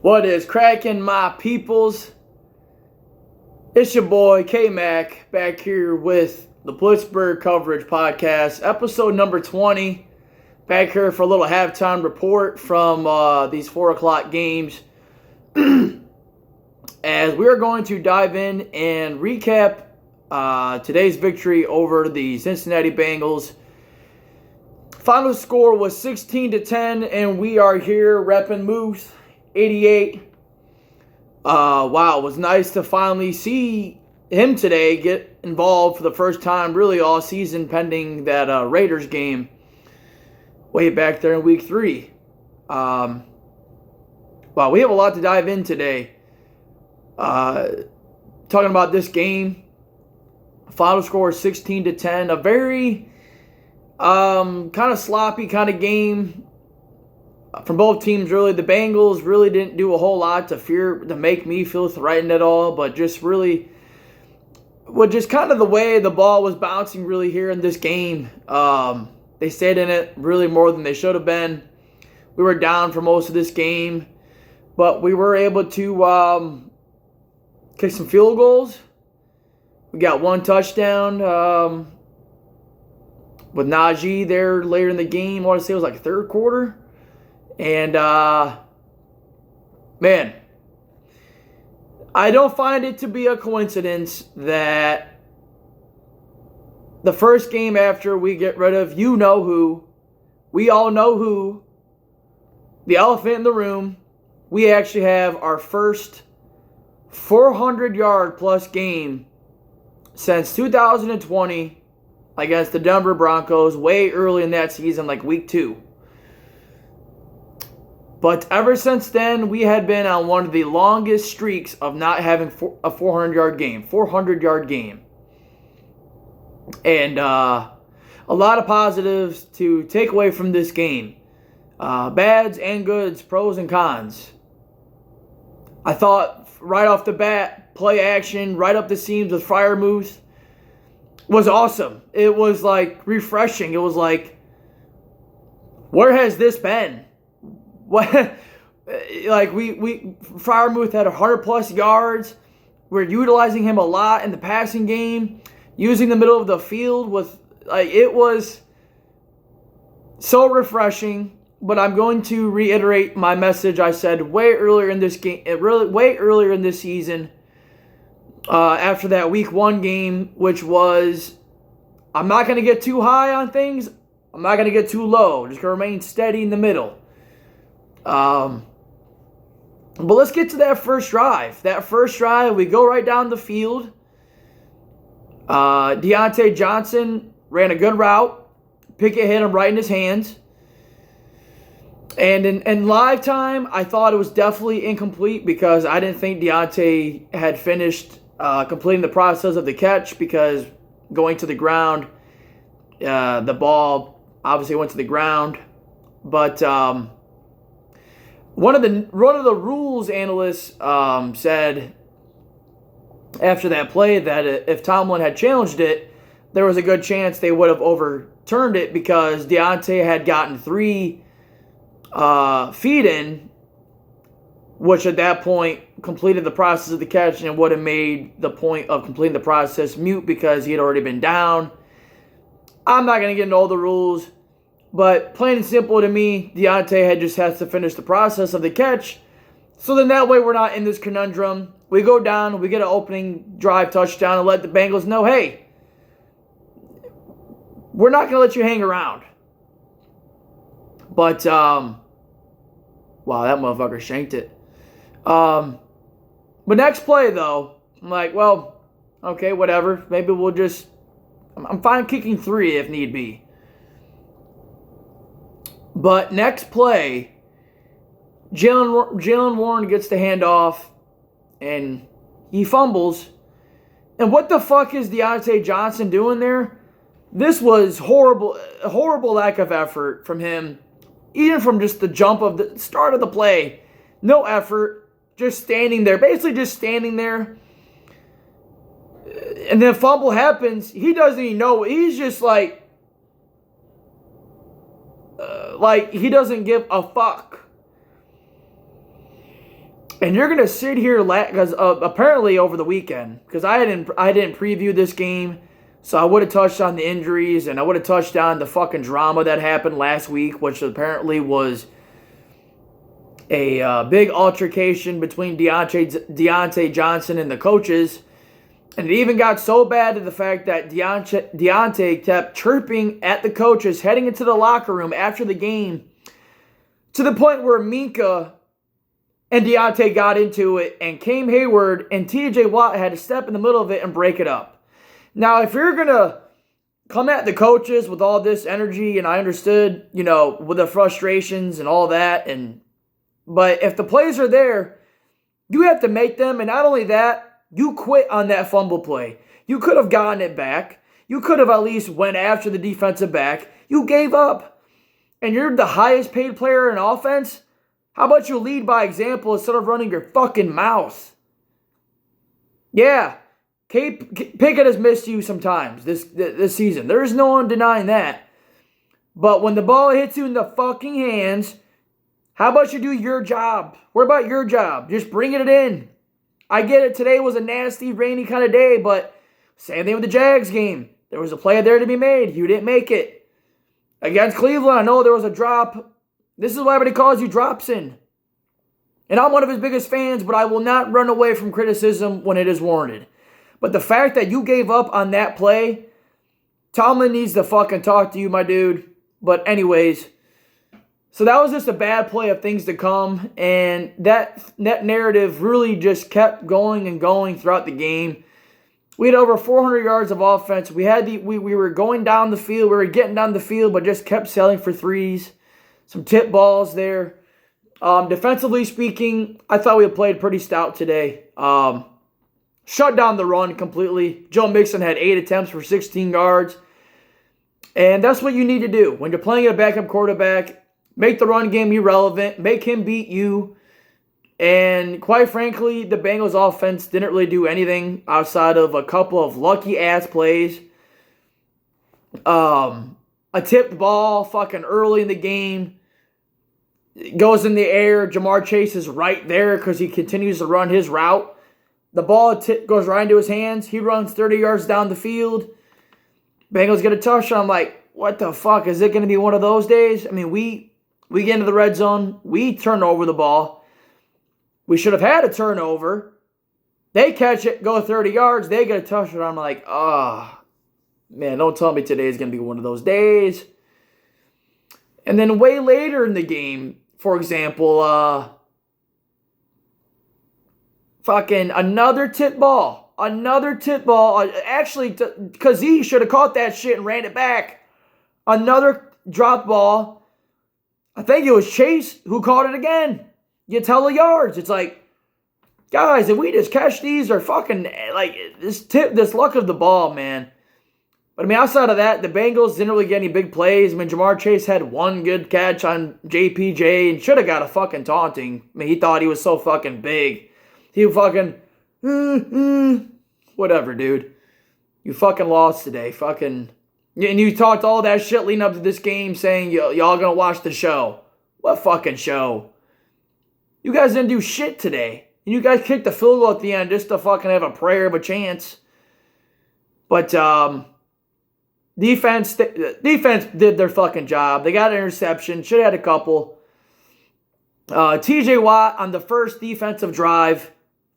What is cracking, my peoples? It's your boy K-Mac back here with the Blitzburg Coverage Podcast, episode number 20. Back here for a little halftime report from these 4 o'clock games. As we are going to dive in and recap today's victory over the Cincinnati Bengals. Final score was 16-10, and we are here repping Moose 88. Wow, it was nice to finally see him today get involved for the first time really all season, pending that Raiders game way back there in week 3. Wow, we have a lot to dive in today. Talking about this game, final score 16-10, a very kind of sloppy kind of game from both teams. Really, the Bengals really didn't do a whole lot to make me feel threatened at all, but just really, just kind of the way the ball was bouncing really here in this game. They stayed in it really more than they should have been. We were down for most of this game, but we were able to kick some field goals. We got one touchdown with Najee there later in the game. I want to say it was like third quarter. And, man, I don't find it to be a coincidence that the first game after we get rid of you-know-who, we all know who, the elephant in the room, we actually have our first 400-yard plus game since 2020 against the Denver Broncos way early in that season, like week 2. But ever since then, we had been on one of the longest streaks of not having a 400-yard game. 400-yard game. And a lot of positives to take away from this game. Bads and goods, pros and cons. I thought right off the bat, play action, right up the seams with Freiermuth was awesome. It was like refreshing. It was like, where has this been? What, like Freiermuth had 100+ yards. We're utilizing him a lot in the passing game, using the middle of the field with it was so refreshing. But I'm going to reiterate my message I said way earlier in this game, way earlier in this season, after that week 1 game, which was, I'm not going to get too high on things. I'm not going to get too low. Just going to remain steady in the middle. But let's get to that first drive. That first drive, we go right down the field. Deontay Johnson ran a good route. Pickett hit him right in his hands. And in live time, I thought it was definitely incomplete because I didn't think Deontay had finished completing the process of the catch, because going to the ground, the ball obviously went to the ground. But one of the rules analysts said after that play that if Tomlin had challenged it, there was a good chance they would have overturned it, because Deontay had gotten 3 feet in, which at that point completed the process of the catch, and would have made the point of completing the process mute because he had already been down. I'm not going to get into all the rules, but plain and simple to me, Deontay just has to finish the process of the catch. So then that way we're not in this conundrum. We go down, we get an opening drive touchdown, and let the Bengals know, hey, we're not going to let you hang around. But, wow, that motherfucker shanked it. But next play, though, I'm like, well, okay, whatever. Maybe we'll just, I'm fine kicking 3 if need be. But next play, Jalen Warren gets the handoff, and he fumbles. And what the fuck is Deontay Johnson doing there? This was horrible, a horrible lack of effort from him. Even from just the jump of the start of the play. No effort. Just standing there. Basically just standing there. And then fumble happens. He doesn't even know. He's just like he doesn't give a fuck. And you're gonna sit here because apparently over the weekend, because I didn't preview this game, so I would have touched on the injuries and I would have touched on the fucking drama that happened last week, which apparently was a big altercation between Deontay Johnson and the coaches. And it even got so bad to the fact that Deontay kept chirping at the coaches heading into the locker room after the game, to the point where Minka and Deontay got into it, and Cam Hayward and TJ Watt had to step in the middle of it and break it up. Now, if you're going to come at the coaches with all this energy, and I understood, with the frustrations and all that, but if the plays are there, you have to make them, and not only that, you quit on that fumble play. You could have gotten it back. You could have at least went after the defensive back. You gave up. And you're the highest paid player in offense? How about you lead by example instead of running your fucking mouth? Yeah, Pickett has missed you sometimes this season. There's no one denying that. But when the ball hits you in the fucking hands, how about you do your job? What about your job? Just bringing it in. I get it, today was a nasty, rainy kind of day, but same thing with the Jags game. There was a play there to be made. You didn't make it. Against Cleveland, I know there was a drop. This is why everybody calls you Dropson. And I'm one of his biggest fans, but I will not run away from criticism when it is warranted. But the fact that you gave up on that play, Tomlin needs to fucking talk to you, my dude. But anyways, so that was just a bad play of things to come, and that narrative really just kept going and going throughout the game. We had over 400 yards of offense. We were going down the field. We were getting down the field, but just kept settling for threes. Some tip balls there. Defensively speaking, I thought we played pretty stout today. Shut down the run completely. Joe Mixon had 8 attempts for 16 yards. And that's what you need to do. When you're playing a backup quarterback, make the run game irrelevant. Make him beat you. And quite frankly, the Bengals offense didn't really do anything outside of a couple of lucky-ass plays. A tipped ball fucking early in the game. It goes in the air. Jamar Chase is right there because he continues to run his route. The ball goes right into his hands. He runs 30 yards down the field. Bengals get a touchdown. I'm like, what the fuck? Is it going to be one of those days? I mean, we get into the red zone. We turn over the ball. We should have had a turnover. They catch it, go 30 yards. They get a touchdown. I'm like, man, don't tell me today is going to be one of those days. And then way later in the game, for example, fucking another tip ball. Actually, Kazee should have caught that shit and ran it back. Another drop ball. I think it was Chase who caught it again. Gets hella yards. It's like, guys, if we just catch these, or fucking, like, this luck of the ball, man. But, I mean, outside of that, the Bengals didn't really get any big plays. I mean, Jamar Chase had one good catch on JPJ and should have got a fucking taunting. I mean, he thought he was so fucking big. He fucking, whatever, dude. You fucking lost today. Fucking. And you talked all that shit leading up to this game saying y'all gonna watch the show. What fucking show? You guys didn't do shit today. And you guys kicked the field goal at the end just to fucking have a prayer of a chance. But defense did their fucking job. They got an interception. Should have had a couple. TJ Watt on the first defensive drive.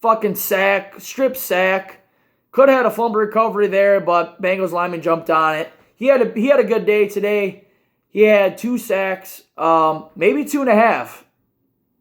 Fucking sack. Strip sack. Could have had a fumble recovery there, but Bengals lineman jumped on it. He had a good day today. He had 2 sacks, maybe 2.5.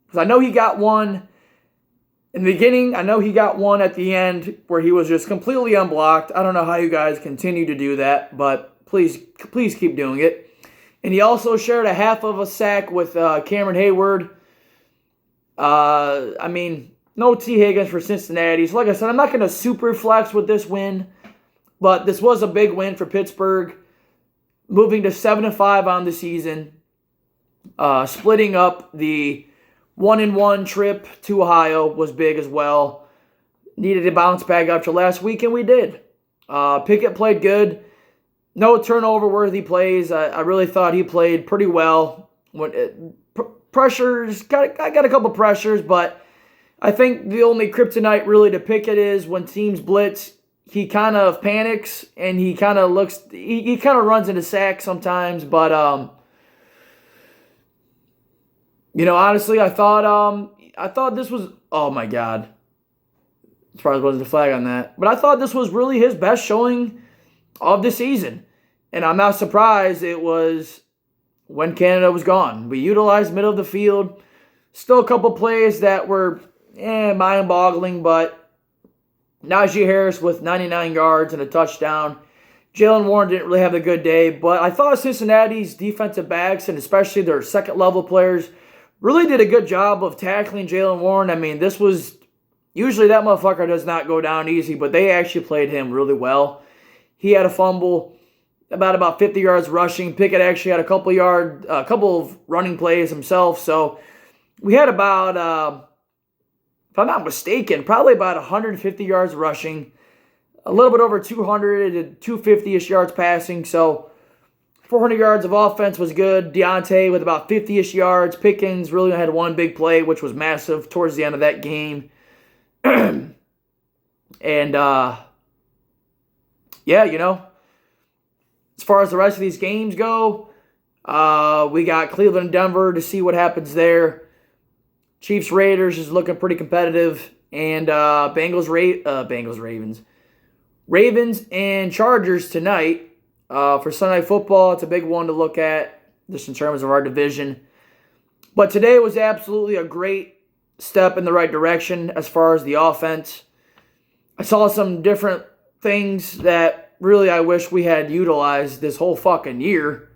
Because I know he got one in the beginning. I know he got one at the end where he was just completely unblocked. I don't know how you guys continue to do that, but please keep doing it. And he also shared a half of a sack with Cameron Hayward. I mean, no T. Higgins for Cincinnati. So like I said, I'm not going to super flex with this win, but this was a big win for Pittsburgh. Moving to 7-5 on the season. Splitting up the 1-1 trip to Ohio was big as well. Needed to bounce back after last week, and we did. Pickett played good. No turnover-worthy plays. I really thought he played pretty well. Pressures, I got a couple pressures, but I think the only kryptonite really to Pickett is when teams blitz, he kind of panics and he kind of he kind of runs into sacks sometimes. But, honestly, I thought this was, oh my God. Surprised wasn't a flag on that. But I thought this was really his best showing of the season. And I'm not surprised it was when Canada was gone. We utilized middle of the field. Still a couple plays that were mind-boggling, but Najee Harris with 99 yards and a touchdown. Jaylen Warren didn't really have a good day, but I thought Cincinnati's defensive backs, and especially their second-level players, really did a good job of tackling Jaylen Warren. I mean, this was... Usually that motherfucker does not go down easy, but they actually played him really well. He had a fumble, about 50 yards rushing. Pickett actually had a couple of running plays himself. So we had about, if I'm not mistaken, probably about 150 yards rushing, a little bit over 200 to 250-ish yards passing. So 400 yards of offense was good. Deontay with about 50-ish yards. Pickens really had one big play, which was massive towards the end of that game. And, as far as the rest of these games go, we got Cleveland and Denver to see what happens there. Chiefs Raiders is looking pretty competitive. And Ravens and Chargers tonight for Sunday football. It's a big one to look at just in terms of our division. But today was absolutely a great step in the right direction as far as the offense. I saw some different things that really I wish we had utilized this whole fucking year.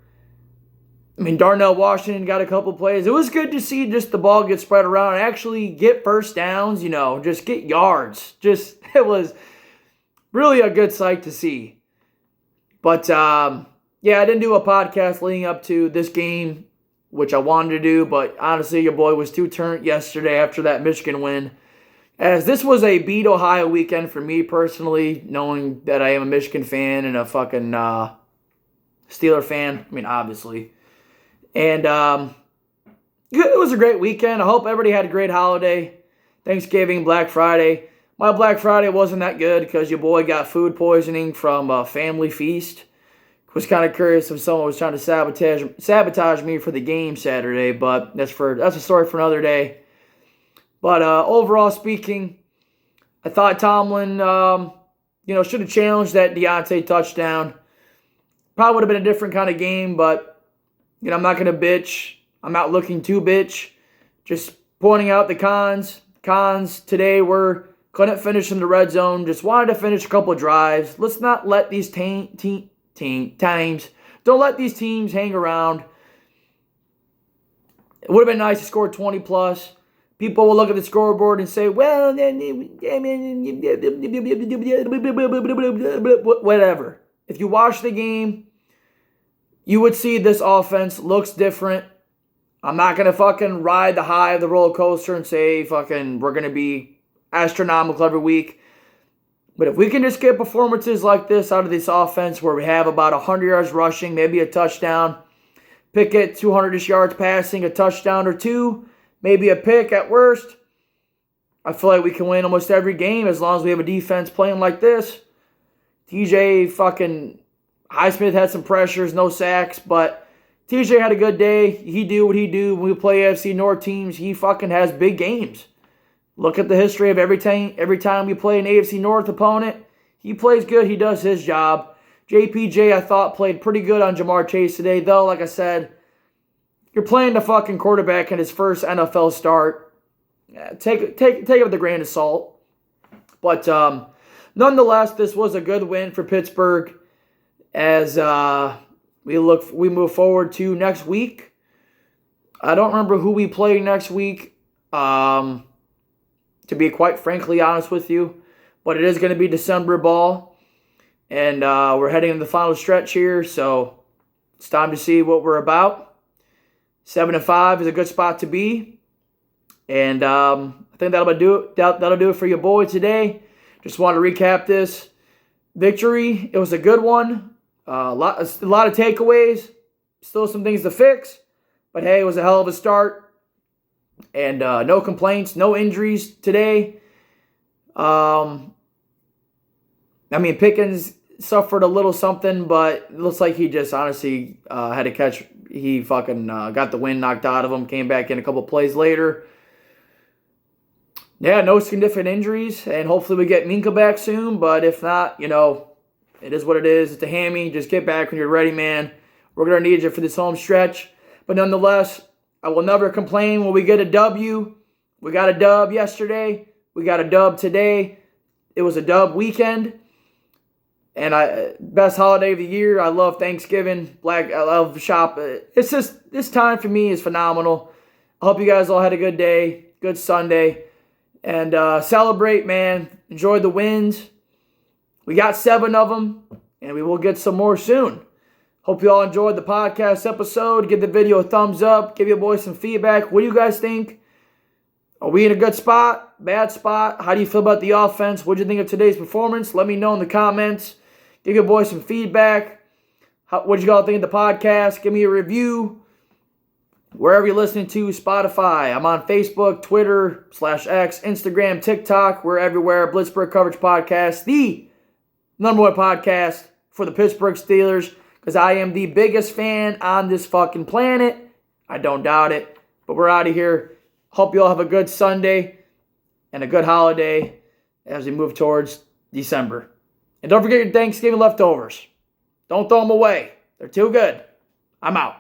I mean, Darnell Washington got a couple plays. It was good to see just the ball get spread around and actually get first downs, just get yards. It was really a good sight to see. But, I didn't do a podcast leading up to this game, which I wanted to do, but honestly, your boy was too turnt yesterday after that Michigan win. As this was a beat Ohio weekend for me personally, knowing that I am a Michigan fan and a fucking Steeler fan. I mean, obviously. And it was a great weekend. I hope everybody had a great holiday. Thanksgiving, Black Friday. My Black Friday wasn't that good because your boy got food poisoning from a family feast. Was kind of curious if someone was trying to sabotage me for the game Saturday, but that's a story for another day. But overall speaking, I thought Tomlin, should have challenged that Deontay touchdown. Probably would have been a different kind of game, but I'm not going to bitch. I'm not looking to bitch. Just pointing out the cons. Cons today were couldn't finish in the red zone. Just wanted to finish a couple of drives. Let's not let these times. Don't let these teams hang around. It would have been nice to score 20 plus. People will look at the scoreboard and say, well, whatever. If you watch the game, you would see this offense looks different. I'm not going to fucking ride the high of the roller coaster and say fucking we're going to be astronomical every week. But if we can just get performances like this out of this offense where we have about 100 yards rushing, maybe a touchdown, Pickett 200-ish yards passing, a touchdown or two, maybe a pick at worst, I feel like we can win almost every game as long as we have a defense playing like this. TJ fucking Highsmith had some pressures, no sacks, but TJ had a good day. He do what he do. When we play AFC North teams, he fucking has big games. Look at the history of every time we play an AFC North opponent. He plays good. He does his job. JPJ, I thought, played pretty good on Jamar Chase today. Though, like I said, you're playing the fucking quarterback in his first NFL start. Take it with a grain of salt. But nonetheless, this was a good win for Pittsburgh as we move forward to next week. I don't remember who we play next week. To be quite frankly honest with you. But it is going to be December ball. And we're heading into the final stretch here. So it's time to see what we're about. 7-5 is a good spot to be. And I think that'll do it for your boy today. Just want to recap this victory. It was a good one. A lot of takeaways. Still some things to fix. But hey, it was a hell of a start. And no complaints, no injuries today. Pickens suffered a little something, but it looks like he just honestly had to catch. He fucking got the wind knocked out of him, came back in a couple plays later. Yeah, no significant injuries, and hopefully we get Minka back soon, but if not, it is what it is. It's a hammy. Just get back when you're ready, man. We're going to need you for this home stretch. But nonetheless, I will never complain when we get a W. We got a dub yesterday. We got a dub today. It was a dub weekend. And best holiday of the year. I love Thanksgiving. I love shop. It's just, this time for me is phenomenal. I hope you guys all had a good day, good Sunday. And celebrate, man. Enjoy the wins. We got 7 of them, and we will get some more soon. Hope you all enjoyed the podcast episode. Give the video a thumbs up. Give your boys some feedback. What do you guys think? Are we in a good spot? Bad spot? How do you feel about the offense? What do you think of today's performance? Let me know in the comments. Give your boys some feedback. What did you all think of the podcast? Give me a review. Wherever you're listening to, Spotify. I'm on Facebook, Twitter, /X, Instagram, TikTok. We're everywhere. Blitzburg Coverage Podcast. The number 1 podcast for the Pittsburgh Steelers. Because I am the biggest fan on this fucking planet. I don't doubt it. But we're out of here. Hope you all have a good Sunday and a good holiday as we move towards December. And don't forget your Thanksgiving leftovers. Don't throw them away. They're too good. I'm out.